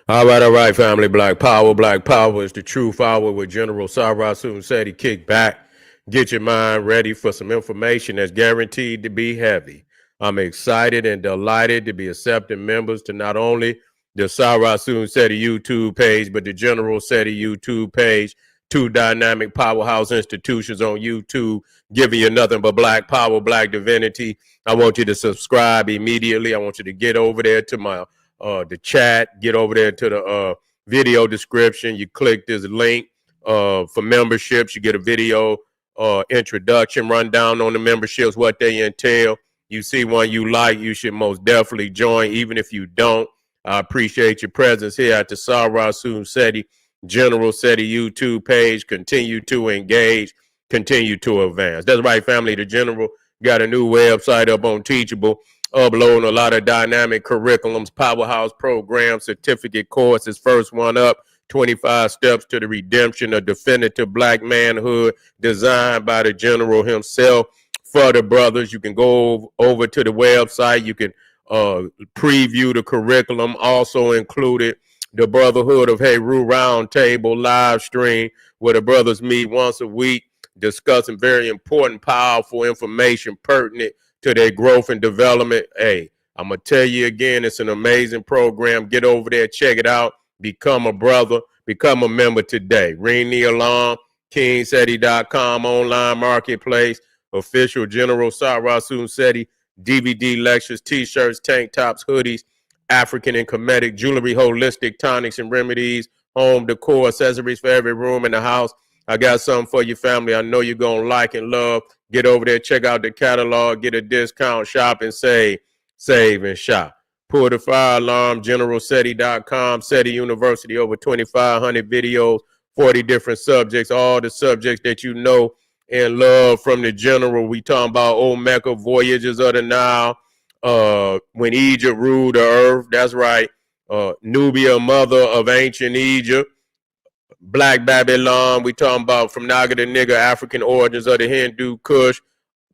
All right, family. Black Power. Black Power is the truth hour with General Sarasun said he kicked back. Get your mind ready for some information that's guaranteed to be heavy. I'm excited and delighted to be accepting members to not only the Sarasun Seti YouTube page, but the General Seti YouTube page. Two dynamic powerhouse institutions on YouTube giving you nothing but black power, black divinity. I want you to subscribe immediately. I want you to get over there to my the chat, get over there to the video description. You click this link for memberships. You get a video introduction, rundown on the memberships, what they entail. You see one you like, you should most definitely join. Even if you don't, I appreciate your presence here at the Sarasun Seti General Seti YouTube page. Continue to engage, continue to advance. That's right, family. The General got a new website up on Teachable, uploading a lot of dynamic curriculums, powerhouse programs, certificate courses. First one up, 25 Steps to the Redemption of Definitive Black Manhood, designed by the General himself for the brothers. You can go over to the website. You can preview the curriculum. Also included the Brotherhood of Heru Roundtable live stream, where the brothers meet once a week, discussing very important, powerful information pertinent to their growth and development. Hey, I'm going to tell you again, it's an amazing program. Get over there, check it out. Become a brother, become a member today. Ring the alarm, KingSeti.com, online marketplace, official General Sarasun Seti, DVD lectures, t-shirts, tank tops, hoodies, African and Kemetic jewelry, holistic tonics and remedies, home decor, accessories for every room in the house. I got something for your family I know you're going to like and love. Get over there, check out the catalog, get a discount, shop and save and shop. Pull the fire alarm, generalseti.com, Seti University, over 2,500 videos, 40 different subjects, all the subjects that you know and love from the General. We talking about old Mecca, voyages of the Nile, when Egypt ruled the earth. That's right. Nubia, mother of ancient Egypt. Black Babylon, we talking about from Naga to Nigger, African origins of the Hindu Kush.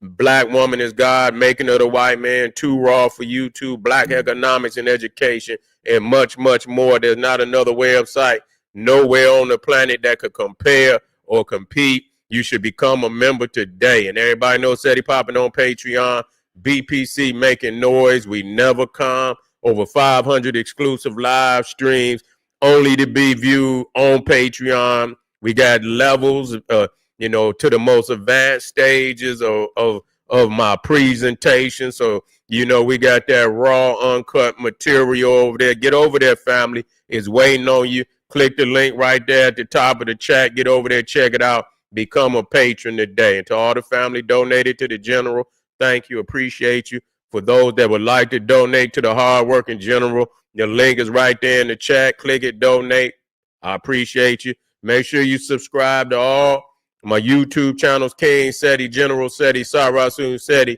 Black woman is God, making of the white man, too raw for YouTube, black economics and education, and much, much more. There's not another website nowhere on the planet that could compare or compete. You should become a member today. And everybody knows Seti popping on Patreon, BPC making noise. We never come. Over 500 exclusive live streams, only to be viewed on Patreon. We got levels, to the most advanced stages of my presentation. So, we got that raw, uncut material over there. Get over there, family. It's waiting on you. Click the link right there at the top of the chat. Get over there, check it out. Become a patron today. And to all the family donated to the General, thank you. Appreciate you. For those that would like to donate to the hardworking General, the link is right there in the chat. Click it, donate. I appreciate you. Make sure you subscribe to all my YouTube channels, King Seti, General Seti, Sarasun Seti.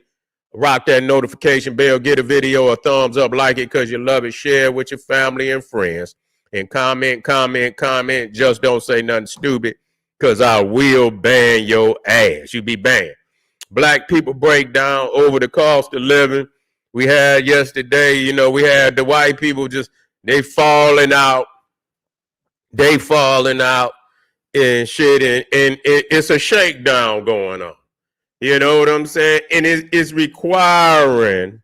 Rock that notification bell. Get a video a thumbs up. Like it because you love it. Share with your family and friends. And comment. Just don't say nothing stupid because I will ban your ass. You be banned. Black people break down over the cost of living. We had yesterday, we had the white people they falling out and shit. And it's a shakedown going on. You know what I'm saying? And it's requiring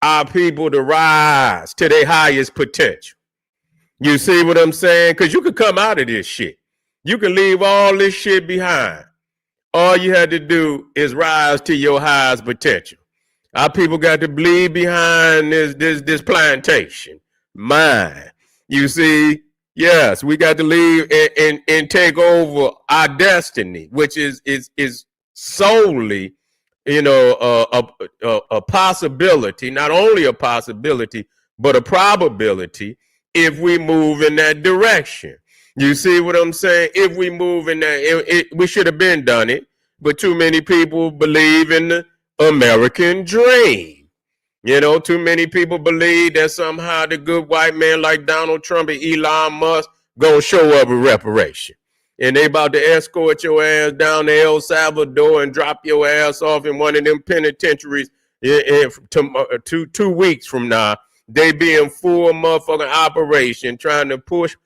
our people to rise to their highest potential. You see what I'm saying? Because you could come out of this shit. You can leave all this shit behind. All you had to do is rise to your highest potential. Our people got to bleed behind this plantation. Mine. You see, yes, we got to leave and take over our destiny, which is solely, a possibility, not only a possibility, but a probability if we move in that direction. You see what I'm saying? If we move in that, we should have been done it, but too many people believe in the American dream. Too many people believe that somehow the good white man like Donald Trump and Elon Musk gonna show up with reparation. And they about to escort your ass down to El Salvador and drop your ass off in one of them penitentiaries 2 weeks from now. They be in full motherfucking operation trying to push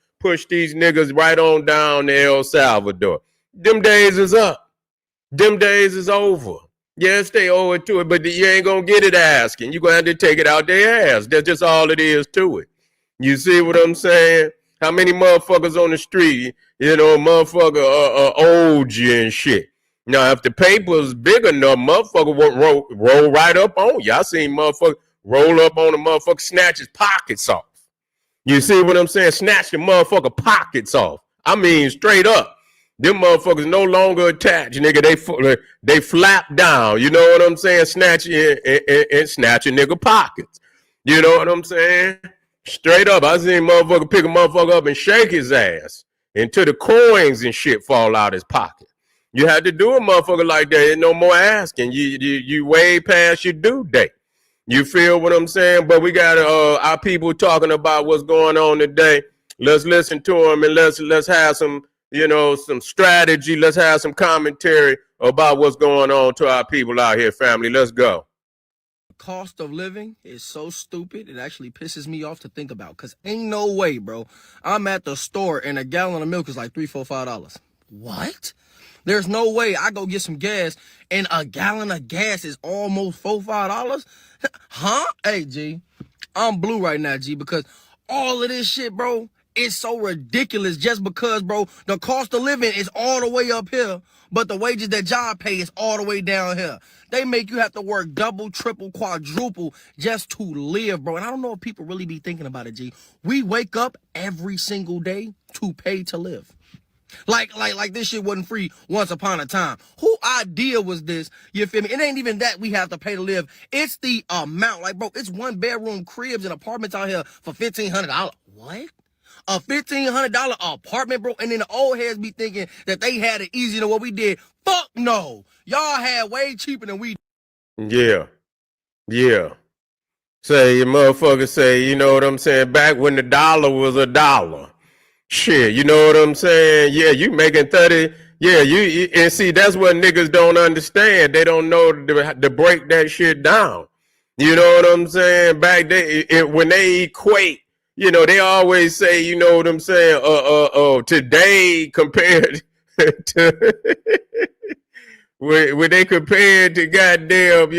these niggas right on down to El Salvador. Them days is up. Them days is over. Yes, they owe it to it, but you ain't gonna get it asking. You're gonna have to take it out their ass. That's just all it is to it. You see what I'm saying? How many motherfuckers on the street, motherfucker owed you and shit. Now, if the paper's big enough, motherfucker won't roll right up on you. I seen motherfucker roll up on a motherfucker, snatch his pockets off. You see what I'm saying? Snatch the motherfucker pockets off. I mean, straight up. Them motherfuckers no longer attached, nigga. They flap down. You know what I'm saying? Snatch and snatch a nigga pockets. You know what I'm saying? Straight up. I seen motherfucker pick a motherfucker up and shake his ass until the coins and shit fall out his pocket. You had to do a motherfucker like that. Ain't no more asking. You way past your due date. You feel what I'm saying? But we got our people talking about what's going on today. Let's listen to them and let's have some, some strategy. Let's have some commentary about what's going on to our people out here, family. Let's go. Cost of living is so stupid, it actually pisses me off to think about, because ain't no way, bro. I'm at the store and a gallon of milk is like $3, $4, $5. What? There's no way I go get some gas and a gallon of gas is almost $4, $5? Huh? Hey, G, I'm blue right now, G, because all of this shit, bro, is so ridiculous just because, bro, the cost of living is all the way up here, but the wages that job pay is all the way down here. They make you have to work double, triple, quadruple just to live, bro. And I don't know if people really be thinking about it, G. We wake up every single day to pay to live. Like this shit wasn't free once upon a time. Who idea was this? You feel me? It ain't even that we have to pay to live. It's the amount. Like, bro, it's 1-bedroom cribs and apartments out here for $1,500. What? A $1,500 apartment, bro? And then the old heads be thinking that they had it easier than what we did. Fuck no. Y'all had way cheaper than we did. Yeah. Say, your motherfucker say, you know what I'm saying? Back when the dollar was a dollar. Shit, you know what I'm saying? Yeah, you making 30. Yeah, you and see, that's what niggas don't understand. They don't know to break that shit down. You know what I'm saying? Back then, when they equate, they always say, you know what I'm saying? Today compared to when they compared to goddamn,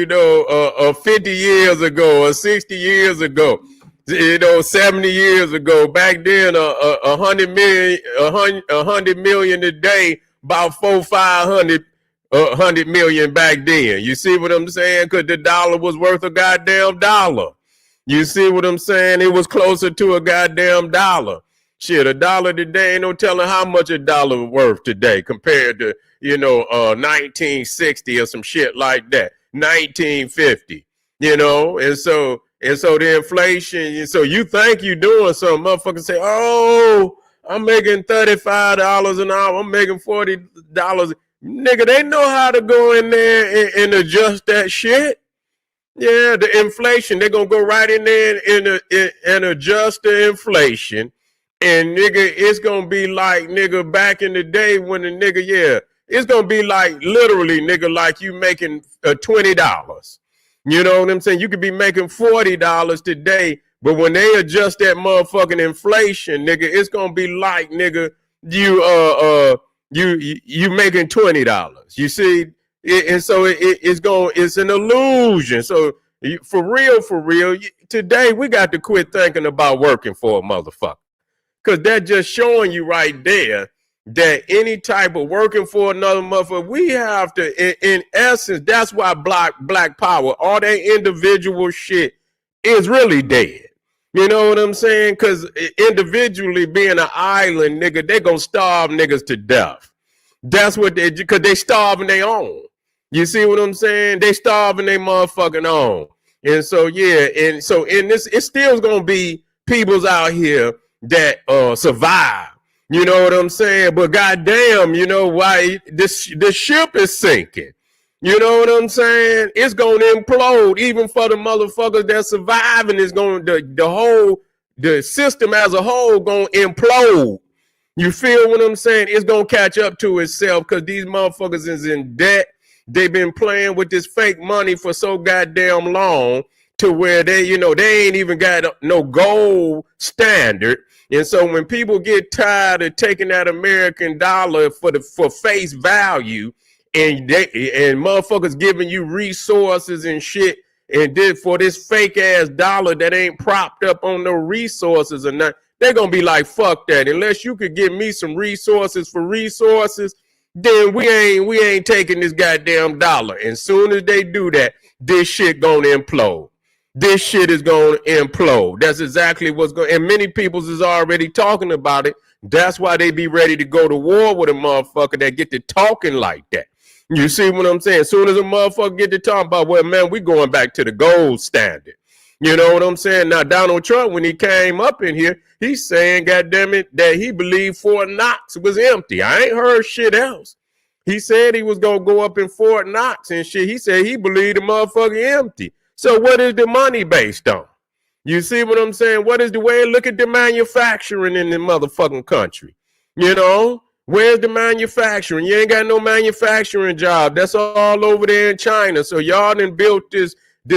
50 years ago or 60 years ago. 70 years ago, back then, 100 million a day, about 500 million back then. You see what I'm saying? Because the dollar was worth a goddamn dollar. You see what I'm saying? It was closer to a goddamn dollar. Shit, a dollar today ain't no telling how much a dollar worth today compared to, 1960 or some shit like that. 1950, and so the inflation, so you think you doing something, motherfuckers say, oh, I'm making $35 an hour, I'm making $40. Nigga, they know how to go in there and adjust that shit. Yeah, the inflation, they're going to go right in there and adjust the inflation. And nigga, it's going to be like, nigga, back in the day when the nigga, it's going to be like literally, nigga, like you making $20. You know what I'm saying? You could be making $40 today, but when they adjust that motherfucking inflation, nigga, it's gonna be like, nigga, you making $20. You see, and so it's an illusion. So for real, today we got to quit thinking about working for a motherfucker, because that's just showing you right there that any type of working for another motherfucker, we have to, in essence, that's why black power, all that individual shit is really dead. You know what I'm saying? Because individually being an island, nigga, they gonna starve niggas to death. That's what because they starving their own. You see what I'm saying? They starving their motherfucking own. And so, and so in this, it still gonna be peoples out here that survive. You know what I'm saying? But goddamn, you know why this ship is sinking. You know what I'm saying? It's going to implode even for the motherfuckers that surviving. It's going to, the system as a whole going to implode. You feel what I'm saying? It's going to catch up to itself because these motherfuckers is in debt. They've been playing with this fake money for so goddamn long to where they, they ain't even got no gold standard. And so when people get tired of taking that American dollar for face value, and motherfuckers giving you resources and shit, and then for this fake ass dollar that ain't propped up on no resources or nothing, they're gonna be like, fuck that. Unless you could give me some resources for resources, then we ain't taking this goddamn dollar. And soon as they do that, this shit gonna implode. This shit is gonna implode. That's exactly what's going. And many peoples is already talking about it. That's why they be ready to go to war with a motherfucker that get to talking like that. You see what I'm saying? As soon as a motherfucker get to talking about, well, man, we going back to the gold standard. You know what I'm saying? Now, Donald Trump, when he came up in here, he's saying, goddamn it, that he believed Fort Knox was empty. I ain't heard shit else. He said he was going to go up in Fort Knox and shit. He said he believed the motherfucker empty. So what is the money based on? You see what I'm saying? What is the way? Look at the manufacturing in the motherfucking country. Where's the manufacturing? You ain't got no manufacturing job. That's all over there in China. So y'all done built this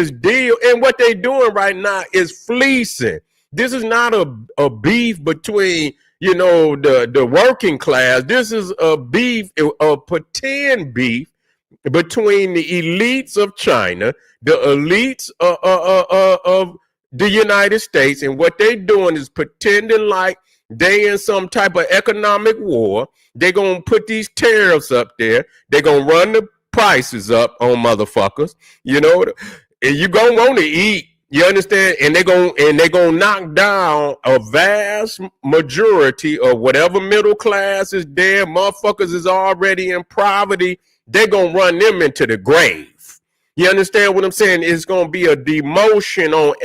deal. And what they doing right now is fleecing. This is not a beef between, the working class. This is a beef, a pretend beef between the elites of China, the elites of the United States. And what they doing is pretending like they in some type of economic war. They're going to put these tariffs up there. They're going to run the prices up on motherfuckers, and you going to want to eat. You understand? And they're going to knock down a vast majority of whatever middle class is there. Motherfuckers is already in poverty. They're going to run them into the grave. You understand what I'm saying? It's going to be a demotion on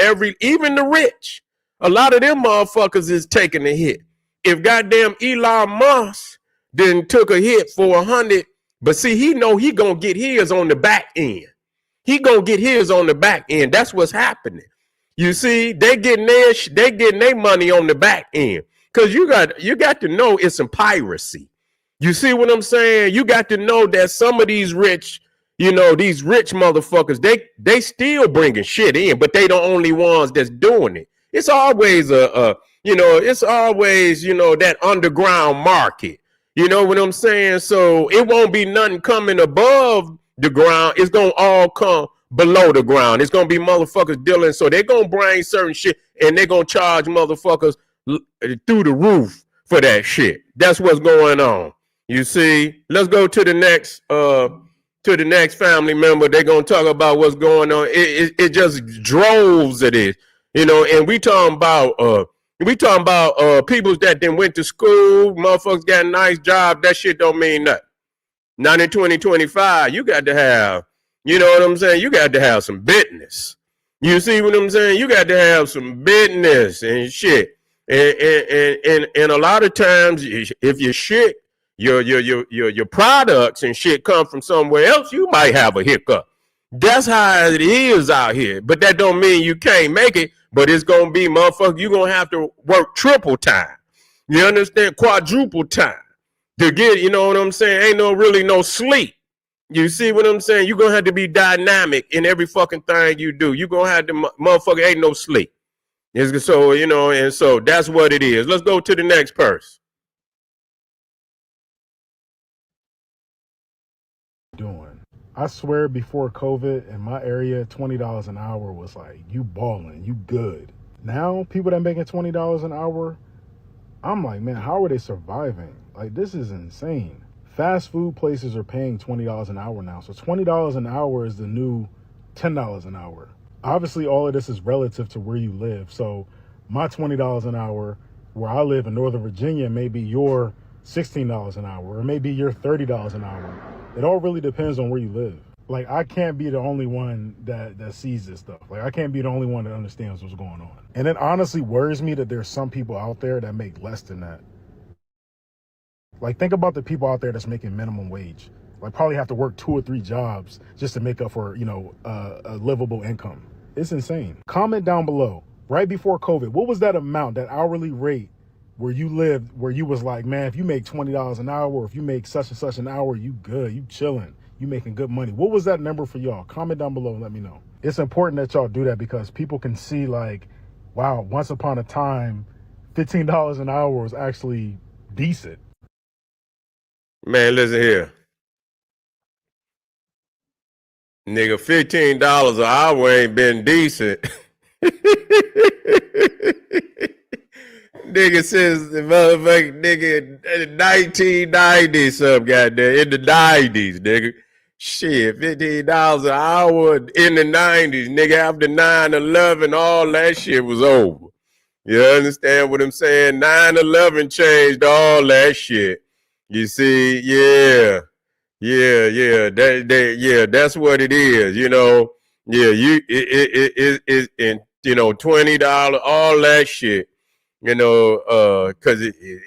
even the rich. A lot of them motherfuckers is taking a hit. If goddamn Elon Musk then took a hit for 100, but see, he know he gonna get his on the back end. He gonna get his on the back end. That's what's happening. You see, they getting their money on the back end. Cause you got to know it's some piracy. You see what I'm saying? You got to know that some of these rich, these rich motherfuckers, they still bringing shit in, but they the only ones that's doing it. It's always that underground market. You know what I'm saying? So it won't be nothing coming above the ground. It's going to all come below the ground. It's going to be motherfuckers dealing. So they're going to bring certain shit and they're going to charge motherfuckers through the roof for that shit. That's what's going on. You see, let's go to the next family member. They're going to talk about what's going on. It just droves of this. And we talking about people that then went to school, motherfuckers got a nice job. That shit don't mean nothing. Not in 2025. You got to have, you know what I'm saying? You got to have some business. You see what I'm saying? You got to have some business and shit. And a lot of times, if your shit, your products and shit come from somewhere else, you might have a hiccup. That's how it is out here. But that don't mean you can't make it. But it's going to be, motherfucker, you're going to have to work triple time. You understand? Quadruple time to get, you know what I'm saying? Ain't really no sleep. You see what I'm saying? You're going to have to be dynamic in every fucking thing you do. You're going to have to, motherfucker, ain't no sleep. So, and so that's what it is. Let's go to the next person. I swear before COVID in my area, $20 an hour was like, you balling, you good. Now, people that making $20 an hour, I'm like, man, how are they surviving? Like, this is insane. Fast food places are paying $20 an hour now. So $20 an hour is the new $10 an hour. Obviously, all of this is relative to where you live. So my $20 an hour, where I live in Northern Virginia, may be your $16 an hour, or maybe your $30 an hour. It all really depends on where you live. Like, I can't be the only one that sees this stuff. Like, I can't be the only one that understands what's going on. And it honestly worries me that there's some people out there that make less than that. Like, think about the people out there that's making minimum wage. Like, probably have to work 2 or 3 jobs just to make up for, a livable income. It's insane. Comment down below, right before COVID, what was that amount, that hourly rate where you lived, where you was like, man, if you make $20 an hour, or if you make such and such an hour, you good, you chilling, you making good money. What was that number for y'all? Comment down below and let me know. it's important that y'all do that because people can see like, wow, once upon a time, $15 an hour was actually decent. Man, listen here. Nigga, $15 an hour ain't been decent. Nigga, since the motherfucking nigga in the 1990s, some goddamn, in the 90s, nigga. Shit, $15 an hour in the 90s, nigga. After 9/11, all that shit was over. You understand what I'm saying? 9/11 changed all that shit. You see, yeah. That's what it is. You know, yeah, and you know, $20, all that shit. You know, cause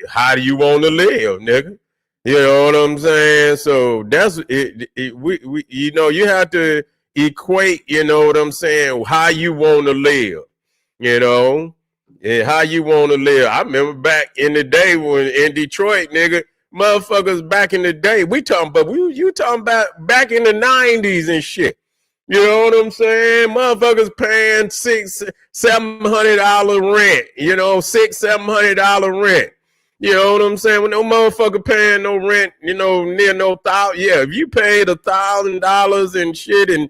how do you want to live, nigga? You know what I'm saying? So that's it. We you know, you have to equate. You know what I'm saying? How you want to live. You know, and how you want to live. I remember back in the day when in Detroit, nigga. Motherfuckers back in the day, you talking about back in the 90s and shit. You know what I'm saying? Motherfuckers paying $600-700 rent. You know, $600-700 rent. You know what I'm saying? When no motherfucker paying no rent, you know, near no thousand. Yeah, if you paid $1,000 and shit and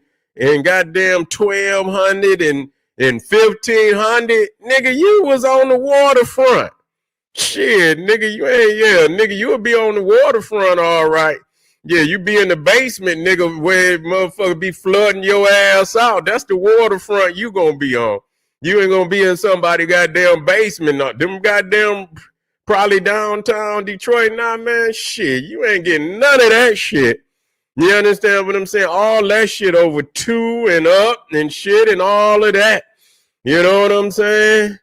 goddamn 1,200 and 1,500, nigga, you was on the waterfront. Shit, nigga, you would be on the waterfront, all right. Yeah, you be in the basement, nigga, where motherfucker be flooding your ass out. That's the waterfront you gonna be on. You ain't gonna be in somebody goddamn basement. Not them goddamn probably downtown Detroit. Nah, man, shit, you ain't getting none of that shit. You understand what I'm saying? All that shit over 2 and up and shit and all of that. You know what I'm saying?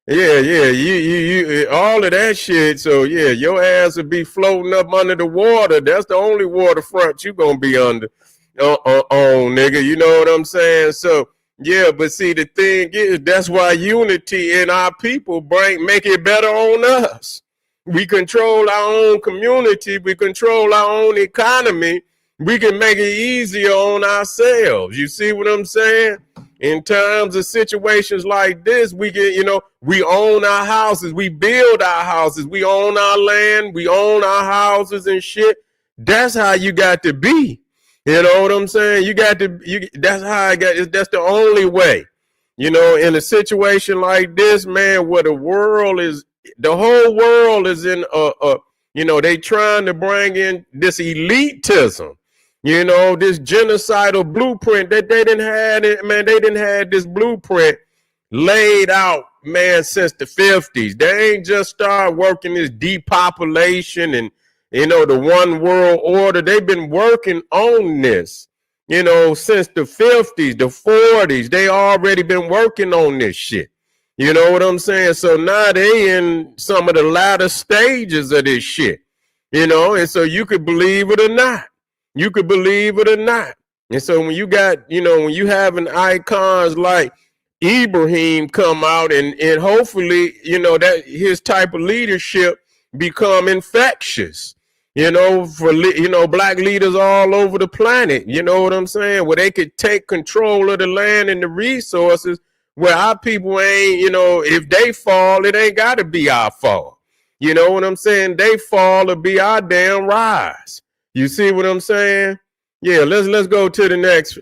Yeah, you, all of that shit. So yeah, your ass would be floating up under the water. That's the only waterfront you gonna be under, on, nigga. You know what I'm saying? So yeah, but see, the thing is, that's why unity in our people make it better on us. We control our own community. We control our own economy. We can make it easier on ourselves. You see what I'm saying? In terms of situations like this, we can, you know, we own our houses, we build our houses, we own our land, we own our houses and shit. That's how you got to be. You know what I'm saying? That's how I got. That's the only way. You know, in a situation like this, man, where the whole world is in you know, they trying to bring in this elitism. You know, this genocidal blueprint that they didn't have it, man. They didn't have this blueprint laid out, man, since the 50s. They ain't just start working this depopulation and, you know, the one world order. They've been working on this, you know, since the 50s, the 40s. They already been working on this shit. You know what I'm saying? So now they in some of the latter stages of this shit, you know, and so you could believe it or not. You could believe it or not. And so when you got, you know, when you having icons like Ibrahim come out and hopefully, you know, that his type of leadership become infectious, you know, for, you know, black leaders all over the planet. You know what I'm saying? Where they could take control of the land and the resources where our people ain't, you know, if they fall, it ain't got to be our fault. You know what I'm saying? They fall to be our damn rise. You see what I'm saying? Yeah, let's go to the next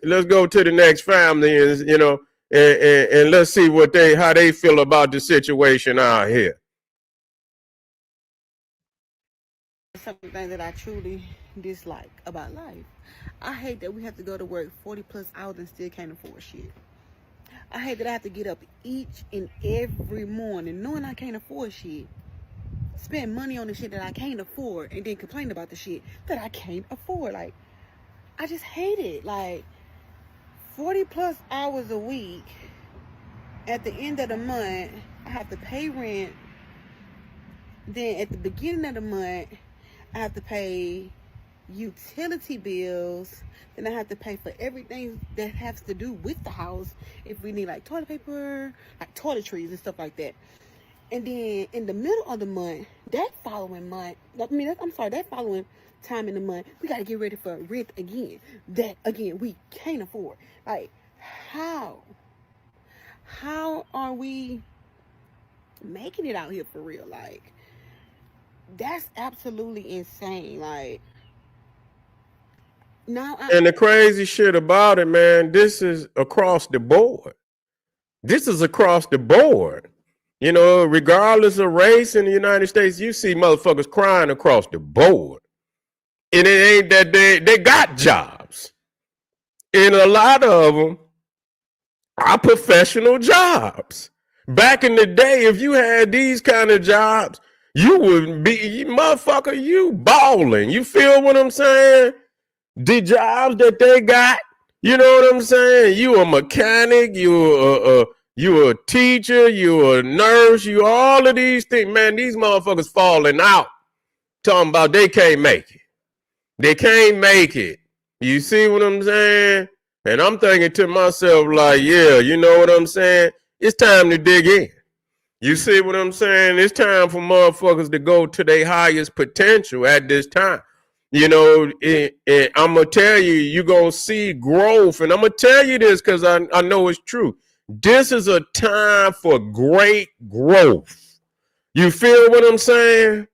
family, and you know, and let's see how they feel about the situation out here. Something that I truly dislike about life. I hate that we have to go to work 40 plus hours and still can't afford shit. I hate that I have to get up each and every morning knowing I can't afford shit. Spend money on the shit that I can't afford and then complain about the shit that I can't afford. Like, I just hate it. Like, 40 plus hours a week. At the end of the month, I have to pay rent. Then at the beginning of the month, I have to pay utility bills. Then I have to pay for everything that has to do with the house. If we need like toilet paper, like toiletries and stuff like that. And then in the middle of the month, that following time in the month, we got to get ready for rent again. That, again, we can't afford. Like, How? How are we making it out here for real? Like, that's absolutely insane. Like, now And the crazy shit about it, man, this is across the board. This is across the board. You know, regardless of race in the United States, you see motherfuckers crying across the board. And it ain't that they got jobs. And a lot of them are professional jobs. Back in the day, if you had these kind of jobs, you would be, motherfucker, you balling. You feel what I'm saying? The jobs that they got, you know what I'm saying? You a mechanic, you a teacher, you a nurse, you all of these things. Man, these motherfuckers falling out. Talking about they can't make it. They can't make it. You see what I'm saying? And I'm thinking to myself, like, yeah, you know what I'm saying? It's time to dig in. You see what I'm saying? It's time for motherfuckers to go to their highest potential at this time. You know, I'm going to tell you, you're going to see growth. And I'm going to tell you this because I know it's true. This is a time for great growth. You feel what I'm saying?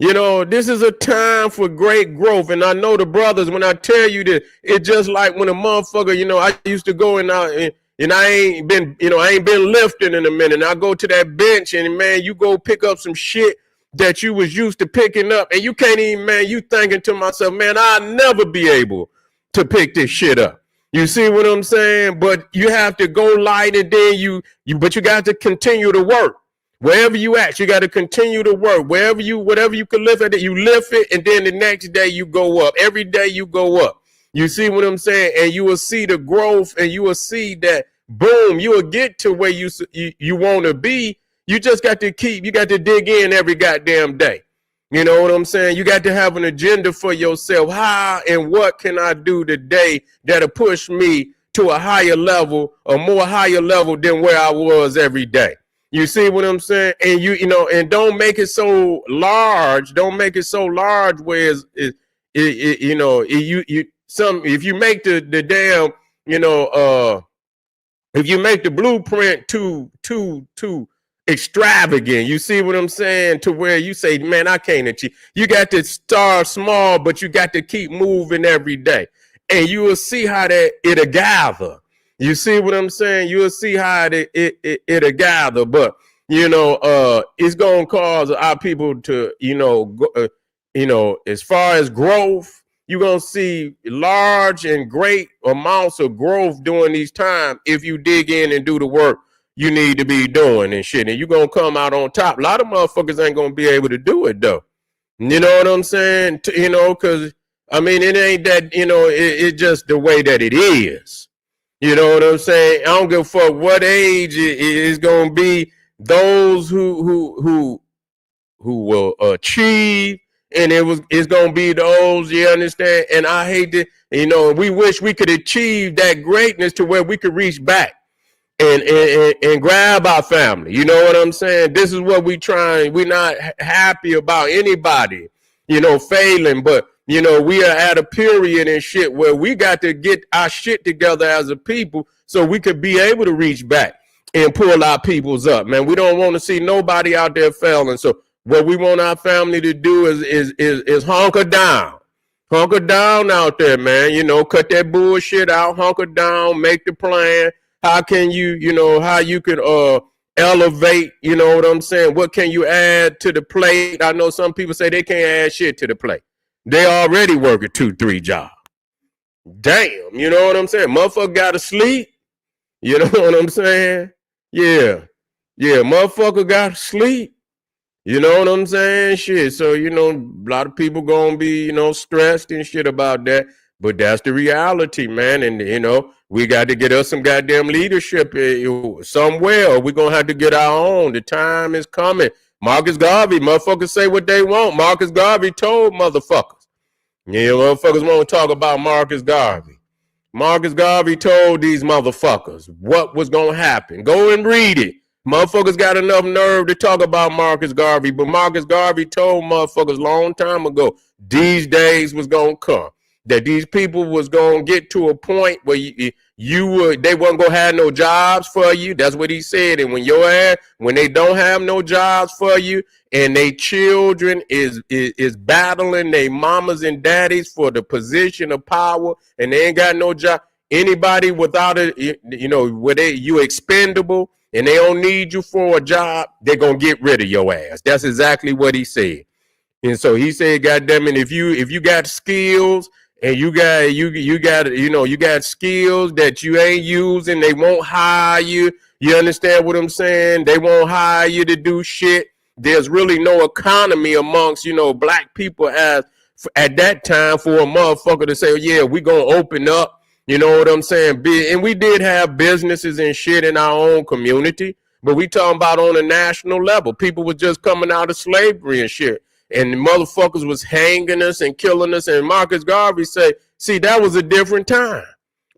You know, this is a time for great growth. And I know the brothers, when I tell you this, it's just like when a motherfucker, you know, I used to go and I ain't been lifting in a minute. And I go to that bench and, man, you go pick up some shit that you was used to picking up. And you can't even, man, you thinking to myself, man, I'll never be able to pick this shit up. You see what I'm saying? But you have to go light and then but you got to continue to work. Wherever you at, you got to continue to work. Whatever you can lift at it, you lift it, and then the next day you go up. Every day you go up. You see what I'm saying? And you will see the growth, and you will see that, boom, you will get to where you want to be. You just got to dig in every goddamn day. You know what I'm saying? You got to have an agenda for yourself. How and what can I do today that'll push me to a higher level, a more higher level than where I was every day? You see what I'm saying? And you know, and don't make it so large. Don't make it so large where you know, if you make the damn, you know, if you make the blueprint too extravagant, you see what I'm saying? To where you say, man, I can't achieve. You got to start small, but you got to keep moving every day, and you will see how that it'll gather. You see what I'm saying? You'll see how it'll gather, but you know, it's gonna cause our people to, you know, as far as growth, you're gonna see large and great amounts of growth during these times if you dig in and do the work you need to be doing and shit, and you're gonna come out on top. A lot of motherfuckers ain't gonna be able to do it though. You know what I'm saying? You know, because I mean, it ain't that, you know, it's just the way that it is. You know what I'm saying? I don't give a fuck what age it is going to be. Those who will achieve, and it's going to be those, you understand? And I hate to, you know, we wish we could achieve that greatness to where we could reach back and grab our family. You know what I'm saying? This is what we trying. We're not happy about anybody, you know, failing, but you know, we are at a period and shit where we got to get our shit together as a people so we could be able to reach back and pull our peoples up, man. We don't want to see nobody out there failing. So what we want our family to do is hunker down. Hunker down out there, man. You know, cut that bullshit out, hunker down, make the plan. How can you know, how you could elevate, you know what I'm saying? What can you add to the plate? I know some people say they can't add shit to the plate. They already working 2-3 jobs. Damn, you know what I'm saying? Motherfucker gotta sleep. You know what I'm saying? Yeah, motherfucker gotta sleep. You know what I'm saying? Shit. So, you know, a lot of people gonna be, you know, stressed and shit about that. But that's the reality, man. And, you know, we got to get us some goddamn leadership somewhere, or we're gonna have to get our own. The time is coming. Marcus Garvey, motherfuckers say what they want. Marcus Garvey told motherfuckers. Yeah, motherfuckers want to talk about Marcus Garvey. Marcus Garvey told these motherfuckers what was going to happen. Go and read it. Motherfuckers got enough nerve to talk about Marcus Garvey, but Marcus Garvey told motherfuckers long time ago, these days was going to come. that these people was gonna get to a point where they wasn't gonna have no jobs for you. That's what he said. And when they don't have no jobs for you, and they children is battling their mamas and daddies for the position of power, and they ain't got no job. Anybody without it, where you expendable and they don't need you for a job, they're gonna get rid of your ass. That's exactly what he said. And so he said, "Goddamn it, if you got skills and you got skills that you ain't using, they won't hire you. You understand what I'm saying? They won't hire you to do shit. There's really no economy amongst black people at that time for a motherfucker to say, yeah, we gonna open up." You know what I'm saying? And we did have businesses and shit in our own community, but we talking about on a national level. People was just coming out of slavery and shit. And the motherfuckers was hanging us and killing us. And Marcus Garvey said, see, that was a different time.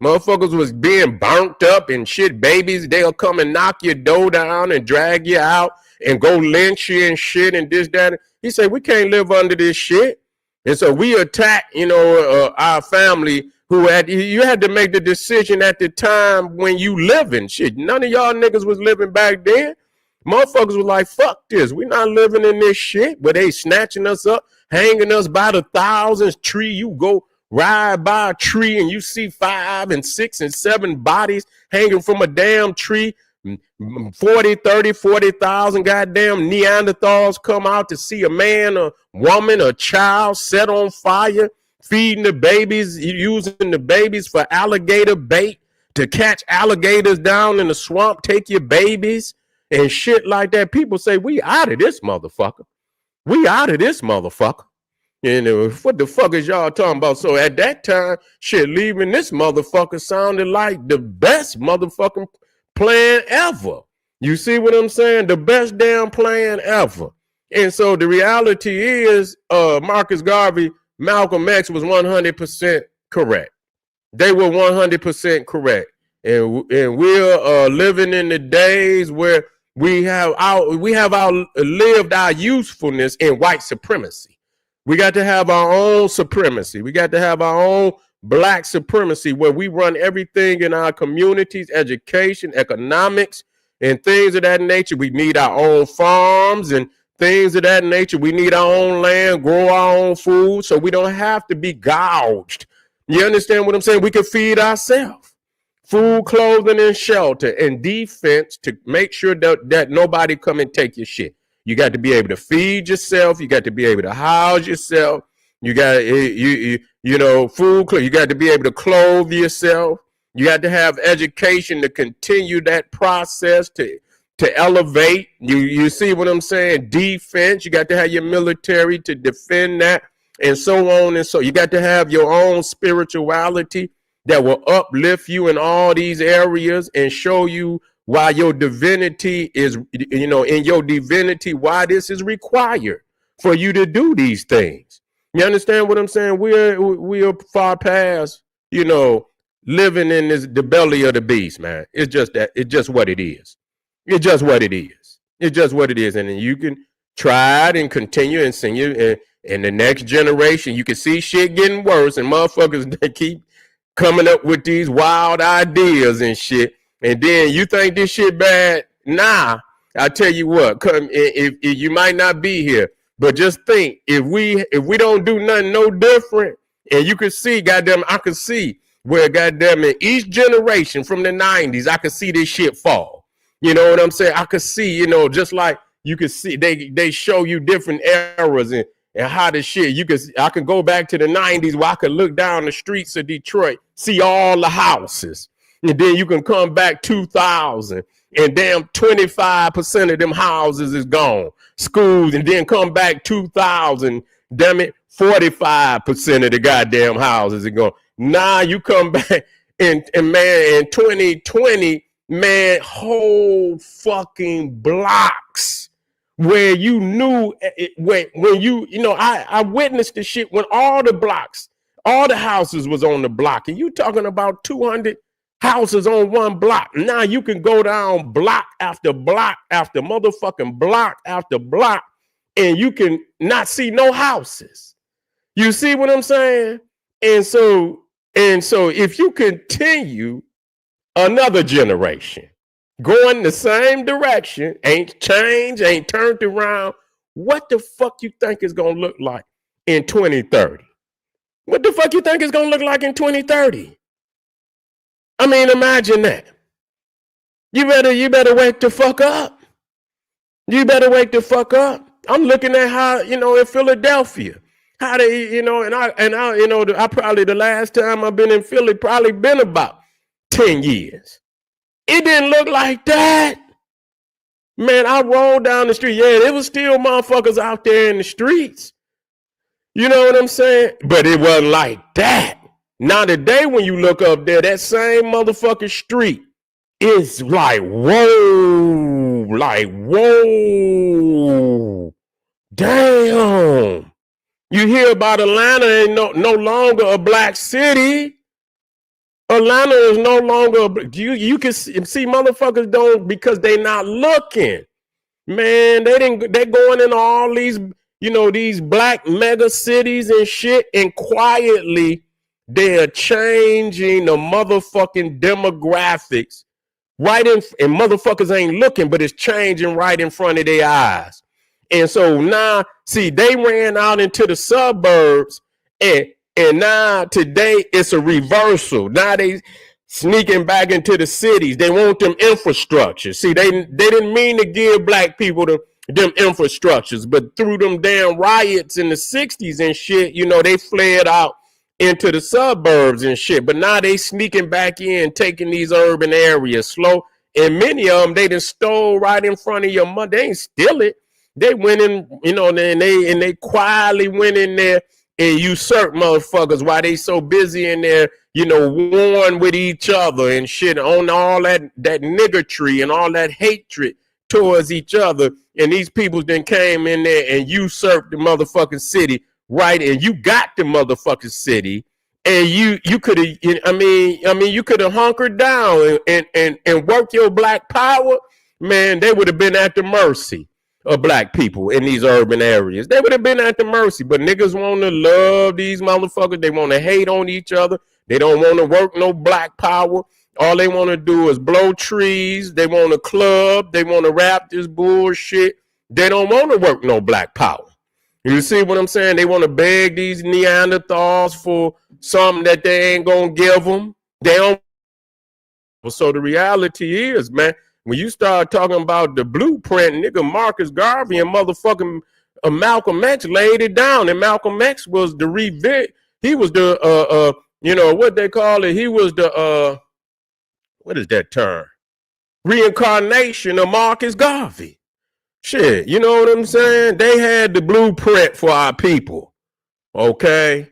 Motherfuckers was being burnt up and shit. Babies, they'll come and knock your door down and drag you out and go lynch you and shit and this, that. He said, we can't live under this shit. And so we attacked, our family you had to make the decision at the time when you living. Shit, none of y'all niggas was living back then. Motherfuckers was like, fuck this. We not living in this shit. But they snatching us up, hanging us by the thousands. Tree, you go ride by a tree and you see 5 and 6 and 7 bodies hanging from a damn tree. 40,000 goddamn Neanderthals come out to see a man, a woman, a child set on fire, feeding the babies, using the babies for alligator bait to catch alligators down in the swamp, take your babies and shit like that. People say, we out of this motherfucker. We out of this motherfucker. What the fuck is y'all talking about? So at that time, shit, leaving this motherfucker sounded like the best motherfucking plan ever. You see what I'm saying? The best damn plan ever. And so the reality is, Marcus Garvey, Malcolm X was 100% correct. They were 100% correct. And we're living in the days where we have lived our usefulness in white supremacy. We got to have our own supremacy. We got to have our own black supremacy where we run everything in our communities, education, economics, and things of that nature. We need our own farms and things of that nature. We need our own land, grow our own food so we don't have to be gouged. You understand what I'm saying? We can feed ourselves. Food, clothing, and shelter, and defense to make sure that nobody come and take your shit. You got to be able to feed yourself. You got to be able to house yourself. You got food. You got to be able to clothe yourself. You got to have education to continue that process to elevate. You see what I'm saying? Defense. You got to have your military to defend that, and so on and so. You got to have your own spirituality that will uplift you in all these areas and show you why your divinity is, in your divinity, why this is required for you to do these things. You understand what I'm saying? We are far past, living in the belly of the beast, man. It's just that. It's just what it is. It's just what it is. It's just what it is. And then you can try it and continue and sing it. And the next generation, you can see shit getting worse, and motherfuckers they keep coming up with these wild ideas and shit. And then you think this shit bad? Nah, I tell you what, if you might not be here, but just think, if we don't do nothing no different, and you can see, goddamn, I can see where, goddamn it, each generation from the 90s, I can see this shit fall. You know what I'm saying? I could see, just like you can see, they show you different eras and how the shit, I can go back to the 90s where I could look down the streets of Detroit, see all the houses. And then you can come back 2000 and damn 25% of them houses is gone. Schools, and then come back 2000, damn it, 45% of the goddamn houses are gone. Now you come back and man, in 2020, man, whole fucking blocks where you knew when I witnessed the shit when all the blocks, all the houses was on the block, and you talking about 200 houses on one block. Now you can go down block after block after motherfucking block after block, and you can not see no houses. You see what I'm saying? And so, if you continue another generation going the same direction, ain't changed, ain't turned around, what the fuck you think is gonna look like in 2030? What the fuck you think is gonna look like in 2030? I mean, imagine that. You better wake the fuck up. You better wake the fuck up. I'm looking at how, in Philadelphia, how they, I probably the last time I've been in Philly probably been about 10 years. It didn't look like that. Man, I rolled down the street. Yeah, there was still motherfuckers out there in the streets. You know what I'm saying? But it wasn't like that. Now today when you look up there, that same motherfucking street is like, whoa, damn. You hear about Atlanta ain't no longer a black city. Atlanta is no longer, you can see motherfuckers don't, because they not looking. Man, they going into all these, these black mega cities and shit, and quietly they're changing the motherfucking demographics right in, and motherfuckers ain't looking, but it's changing right in front of their eyes. And so now, see, they ran out into the suburbs, and now today it's a reversal. Now they sneaking back into the cities. They want them infrastructure. See, they didn't mean to give black people them infrastructures, but through them damn riots in the 60s and shit, they fled out into the suburbs and shit. But now they sneaking back in, taking these urban areas slow. And many of them, they done stole right in front of your money. They ain't steal it. They went in, and they quietly went in there and usurped motherfuckers while they so busy in there, warring with each other and shit on all that niggertry and all that hatred towards each other. And these people then came in there and usurped the motherfucking city, right? And you got the motherfucking city, and you could have, you could have hunkered down and worked your black power. Man, they would have been at the mercy of black people in these urban areas. They would have been at the mercy, but niggas want to love these motherfuckers. They want to hate on each other. They don't want to work no black power. All they want to do is blow trees. They want to club. They want to rap this bullshit. They don't want to work no black power. You see what I'm saying? They want to beg these Neanderthals for something that they ain't going to give them. They don't. So the reality is, man, when you start talking about the blueprint, nigga, Marcus Garvey and motherfucking Malcolm X laid it down. And Malcolm X was the he was the, what they call it? He was the, what is that term? Reincarnation of Marcus Garvey. Shit, you know what I'm saying? They had the blueprint for our people. Okay?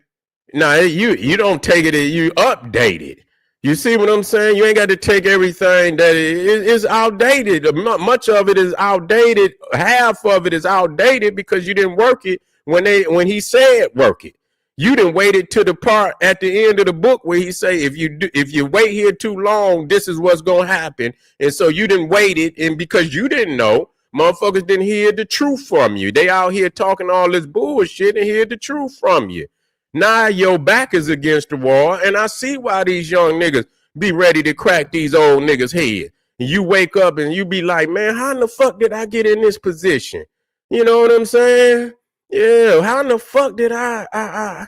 Now, you don't take it, you update it. You see what I'm saying? You ain't got to take everything that is outdated. Much of it is outdated. Half of it is outdated because you didn't work it when he said work it. You didn't wait it to the part at the end of the book where he say, if you wait here too long, this is what's going to happen. And so you didn't wait it. And because you didn't know, motherfuckers didn't hear the truth from you. They out here talking all this bullshit and hear the truth from you. Now your back is against the wall, and I see why these young niggas be ready to crack these old niggas' head. And you wake up and you be like, man, how in the fuck did I get in this position? You know what I'm saying? Yeah, how in the fuck did I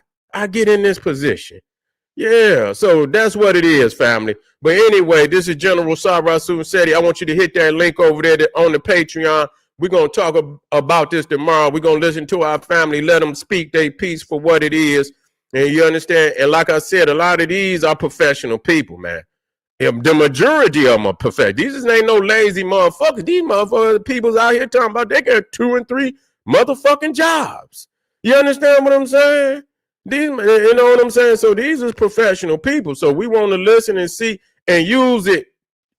get in this position? Yeah, so that's what it is, family. But anyway, this is General Sabra Sunseti. I want you to hit that link over there on the Patreon. We're going to talk about this tomorrow. We're going to listen to our family, let them speak their piece for what it is. And you understand? And like I said, a lot of these are professional people, man. The majority of them are professional. These ain't no lazy motherfuckers. These motherfuckers, people's out here talking about they got 2 and 3 motherfucking jobs. You understand what I'm saying? You know what I'm saying? So these are professional people. So we want to listen and see and use it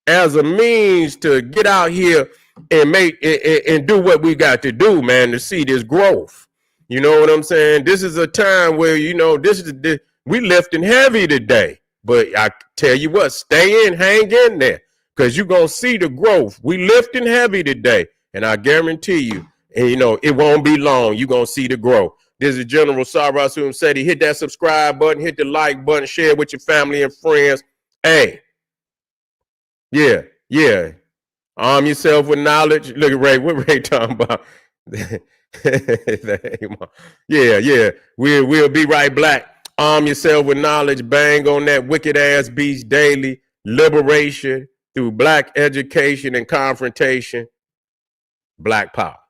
as a means to get out here and make and do what we got to do, man, to see this growth. You know what I'm saying? This is a time where, we lifting heavy today. But I tell you what, stay in, hang in there, because you're going to see the growth. We lifting heavy today, and I guarantee you, and it won't be long. You're going to see the growth. This is General Sarah Soon said he hit that subscribe button, hit the like button, share with your family and friends. Hey, yeah. Arm yourself with knowledge. Look at Ray. What Ray talking about? Yeah. We'll be right back. Arm yourself with knowledge. Bang on that wicked ass beach daily. Liberation through black education and confrontation. Black power.